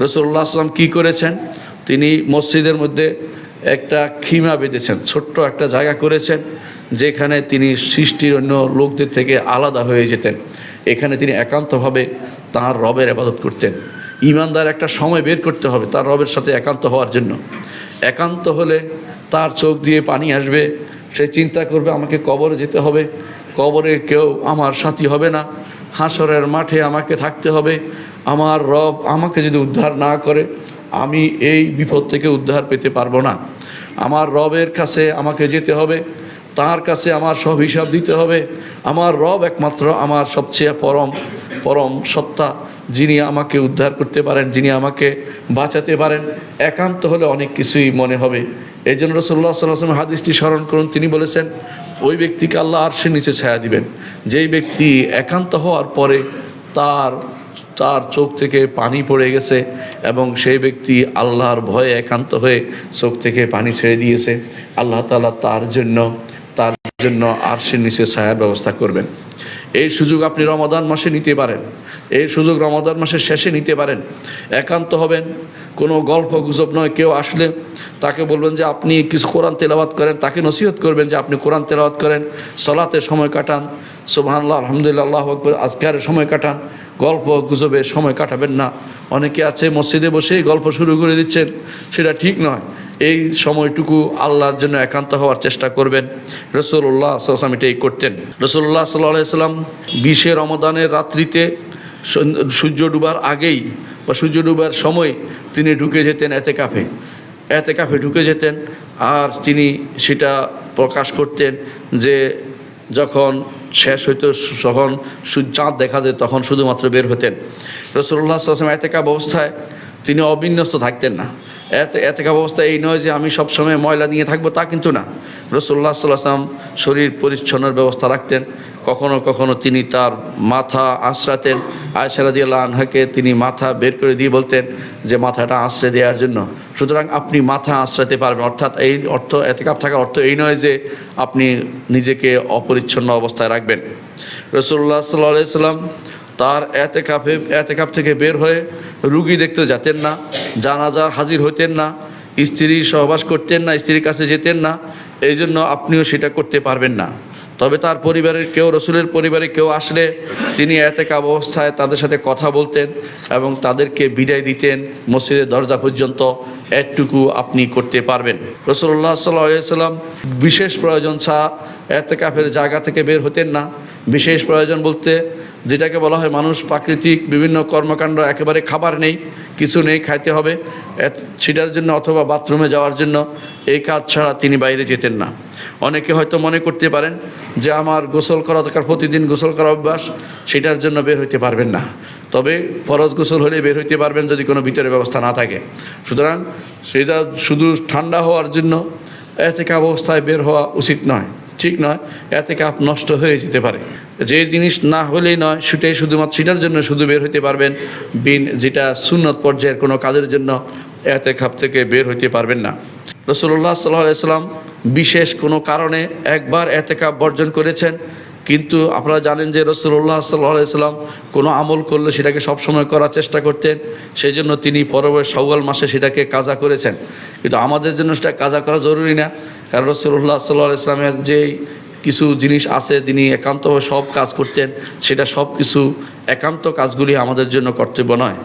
রাসূলুল্লাহ সাল্লাল্লাহু আলাইহি ওয়াসাল্লাম কী করেছেন? তিনি মসজিদের মধ্যে একটা খিমা বেঁধেছেন, ছোট্ট একটা জায়গা করেছেন যেখানে তিনি সৃষ্টির অন্য লোকদের থেকে আলাদা হয়ে যেতেন। এখানে তিনি একান্তভাবে তাঁর রবের ইবাদত করতেন। ঈমানদার একটা সময় বের করতে হবে তার রবের সাথে একান্ত হওয়ার জন্য। একান্ত হলে তার চোখ দিয়ে পানি আসবে, সে চিন্তা করবে আমাকে কবরে যেতে হবে, কবরে কেউ আমার সাথী হবে না, হাসরের মাঠে আমাকে থাকতে হবে, আমার রব আমাকে যদি উদ্ধার না করে আমি এই বিপদ থেকে উদ্ধার পেতে পারবো না। আমার রবের কাছে আমাকে যেতে হবে, তার কাছে আমার সব হিসাব দিতে হবে। আমার রব একমাত্র আমার সবচেয়ে পরম সত্তা, যিনি আমাকে উদ্ধার করতে পারেন, যিনি আমাকে বাঁচাতে পারেন। একান্ত হলে অনেক কিছুই মনে হবে। এই জন্য রাসূলুল্লাহ সাল্লাল্লাহু আলাইহি ওয়াসাল্লাম হাদিসটি স্মরণ করুন, তিনি বলেছেন ওই ব্যক্তিকে আল্লাহ আরশের নিচে ছায়া দিবেন যেই ব্যক্তি একান্ত হওয়ার পরে তার চোখ থেকে পানি পড়ে গেছে এবং সেই ব্যক্তি আল্লাহর ভয়ে একান্ত হয়ে চোখ থেকে পানি ছেড়ে দিয়েছে। আল্লাহ তাআলা তার জন্য আরশের নিচে ছায়ার ব্যবস্থা করবেন। এই সুযোগ আপনি রমাদান মাসে নিতে পারেন, এই সুযোগ রমাদান মাসের শেষে নিতে পারেন। একান্ত হবেন, কোনো গল্প গুজব নয়। কেউ আসলে তাকে বলবেন যে আপনি কিছু কোরআন তেলাওয়াত করেন, তাকে নসিহত করবেন যে আপনি কোরআন তেলাওয়াত করেন, সালাতে সময় কাটান, সুবহানাল্লাহ আলহামদুলিল্লাহ আল্লাহু আকবার আজকারে সময় কাটান। গল্প গুজবে সময় কাটাবেন না। অনেকে আছে মসজিদে বসেই গল্প শুরু করে দিচ্ছেন, সেটা ঠিক নয়। এই সময়টুকু আল্লাহর জন্য একান্ত হওয়ার চেষ্টা করবেন। রাসূলুল্লাহ সাল্লাল্লাহু আলাইহি ওয়াসাল্লাম এটাই করতেন। রাসূলুল্লাহ সাল্লাল্লাহু আলাইহি ওয়াসাল্লাম 20 রমাদানের রাত্রিতে সূর্য ডুবার আগেই বা সূর্য ডুবার সময় তিনি ঢুকে যেতেন এতেকাফে ঢুকে যেতেন। আর তিনি সেটা প্রকাশ করতেন যে যখন শেষ হইতো, যখন চাঁদ দেখা যায় তখন শুধুমাত্র বের হতেন। রাসূলুল্লাহ সাল্লাল্লাহু আলাইহি ওয়াসাল্লাম এতেকাফ অবস্থায় তিনি অবিন্যস্ত থাকতেন না। এতেকাফ অবস্থা এই নয় যে আমি সবসময় ময়লা নিয়ে থাকবো, তা কিন্তু না। রাসূলুল্লাহ সাল্লাল্লাহু আলাইহি ওয়াসাল্লাম শরীর পরিচ্ছন্নের ব্যবস্থা রাখতেন। কখনো কখনো তিনি তার মাথা আঁচড়াতেন। আয়েশা রাদিয়াল্লাহু আনহাকে তিনি মাথা বের করে দিয়ে বলতেন যে মাথাটা আঁচড়ে দেওয়ার জন্য। সুতরাং আপনি মাথা আঁচড়াতে পারবেন, অর্থাৎ এই অর্থ এতেকাফ থাকার অর্থ এই নয় যে আপনি নিজেকে অপরিচ্ছন্ন অবস্থায় রাখবেন। রাসূলুল্লাহ সাল্লাল্লাহু আলাইহি ওয়াসাল্লাম তার এতেকাফ থেকে বের হয়ে রুগী দেখতে যেতেন না, জানাজার হাজির হতেন না, স্ত্রীর সহবাস করতেন না, স্ত্রীর কাছে যেতেন না। এই জন্য আপনিও সেটা করতে পারবেন না। তবে তার পরিবারের কেউ, রসুলের পরিবারে কেউ আসলে তিনি এতেকাফ অবস্থায় তাদের সাথে কথা বলতেন এবং তাদেরকে বিদায় দিতেন মসজিদের দরজা পর্যন্ত। এটুকু আপনি করতে পারবেন। রাসূলুল্লাহ সাল্লাল্লাহু আলাইহি ওয়াসাল্লাম বিশেষ প্রয়োজন ছাড়া এতেকাফের জায়গা থেকে বের হতেন না। বিশেষ প্রয়োজন বলতে যেটাকে বলা হয় মানুষ প্রাকৃতিক বিভিন্ন কর্মকাণ্ড, একেবারে খাবার নেই, কিছু নেই, খাইতে হবে, সেটার জন্য অথবা বাথরুমে যাওয়ার জন্য, এই কাজ ছাড়া তিনি বাইরে যেতেন না। অনেকে হয়তো মনে করতে পারেন যে আমার গোসল করা দরকার, প্রতিদিন গোসল করা অভ্যাস, সেটার জন্য বের হইতে পারবেন না। তবে ফরজ গোসল হলে বের হইতে পারবেন যদি কোনো ভিতরের ব্যবস্থা না থাকে। সুতরাং সেটা শুধু ঠান্ডা হওয়ার জন্য এতেকাফ অবস্থায় বের হওয়া উচিত নয়, ঠিক নয়। এতেকাফ নষ্ট হয়ে যেতে পারে। যে জিনিস না হলেই নয় সেটাই শুধুমাত্র সেটার জন্য শুধু বের হইতে পারবেন, যেটা সুন্নত পর্যায়ের কোনো কাজের জন্য এতেকাফ থেকে বের হইতে পারবেন না। রাসূলুল্লাহ সাল্লাল্লাহু আলাইহি ওয়াসাল্লাম বিশেষ কোনো কারণে একবার এতেকাফ বর্জন করেছেন, কিন্তু আপনারা জানেন যে রাসূলুল্লাহ সাল্লাল্লাহু আলাইহি ওয়াসাল্লাম কোনো আমল করলে সেটাকে সবসময় করার চেষ্টা করতেন। সেই জন্য তিনি পরবর্তী শাওয়াল মাসে সেটাকে কাজা করেছেন। কিন্তু আমাদের জন্য সেটা কাজা করা জরুরি না, কারণ রাসূলুল্লাহ সাল্লাল্লাহু আলাইহি ওয়াসাল্লামের যেই কিছু জিনিস আছে তিনি একান্তভাবে সব কাজ করতেন, সেটা সব কিছু একান্ত কাজগুলি আমাদের জন্য কর্তব্য নয়।